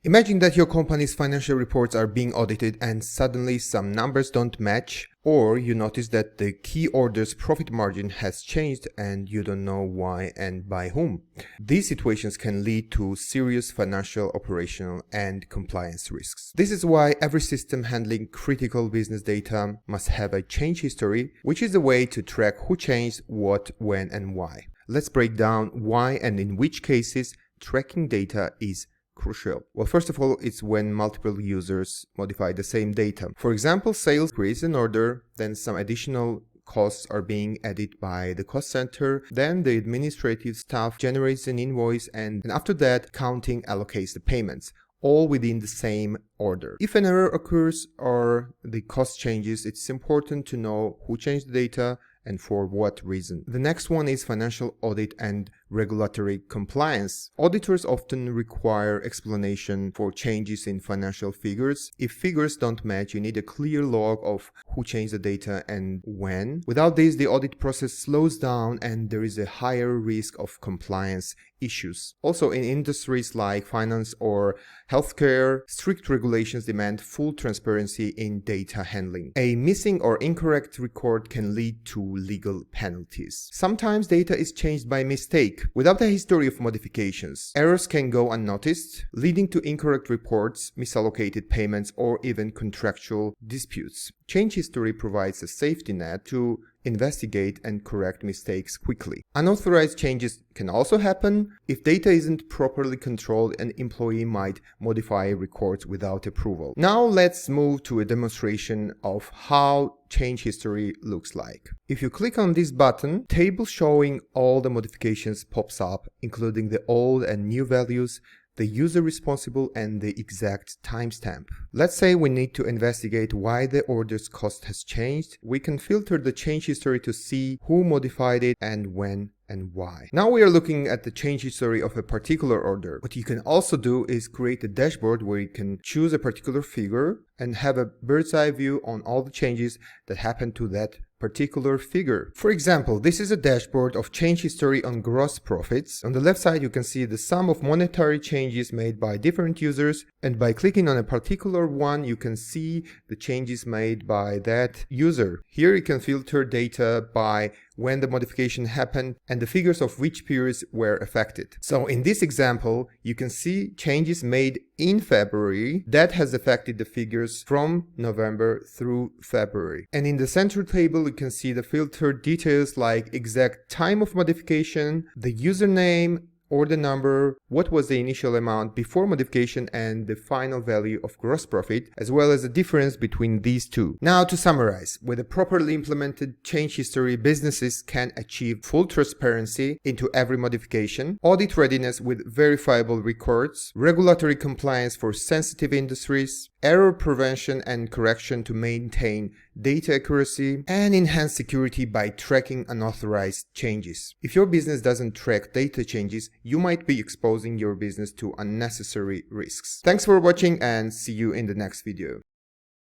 Imagine that your company's financial reports are being audited and suddenly some numbers don't match, or you notice that the key order's profit margin has changed and you don't know why and by whom. These situations can lead to serious financial, operational, and compliance risks. This is why every system handling critical business data must have a change history, which is a way to track who changed, what, when, and why. Let's break down why and in which cases tracking data is crucial. Well, first of all, it's when multiple users modify the same data. For example, sales creates an order, then some additional costs are being added by the cost center, then the administrative staff generates an invoice, and after that, accounting allocates the payments, all within the same order. If an error occurs or the cost changes, it's important to know who changed the data and for what reason. The next one is financial audit and regulatory compliance. Auditors often require explanation for changes in financial figures. If figures don't match, you need a clear log of who changed the data and when. Without this, the audit process slows down and there is a higher risk of compliance issues. Also, in industries like finance or healthcare, strict regulations demand full transparency in data handling. A missing or incorrect record can lead to legal penalties. Sometimes data is changed by mistake, without a history of modifications. Errors can go unnoticed, leading to incorrect reports, misallocated payments, or even contractual disputes. Change history provides a safety net to investigate and correct mistakes quickly. Unauthorized changes can also happen. If data isn't properly controlled, an employee might modify records without approval. Now let's move to a demonstration of how change history looks like. If you click on this button, table showing all the modifications pops up, including the old and new values, the user responsible, and the exact timestamp. Let's say we need to investigate why the order's cost has changed. We can filter the change history to see who modified it and when and why. Now we are looking at the change history of a particular order. What you can also do is create a dashboard where you can choose a particular figure and have a bird's eye view on all the changes that happen to that particular figure. For example, this is a dashboard of change history on gross profits. On the left side, you can see the sum of monetary changes made by different users, and by clicking on a particular one, you can see the changes made by that user. Here you can filter data by when the modification happened and the figures of which periods were affected. So in this example, you can see changes made in February that has affected the figures from November through February. And in the central table, you can see the filtered details like exact time of modification, the username, order number, what was the initial amount before modification, and the final value of gross profit, as well as the difference between these two. Now to summarize, with a properly implemented change history, businesses can achieve full transparency into every modification, audit readiness with verifiable records, regulatory compliance for sensitive industries, error prevention and correction to maintain data accuracy, and enhance security by tracking unauthorized changes. If your business doesn't track data changes, you might be exposing your business to unnecessary risks. Thanks for watching and see you in the next video.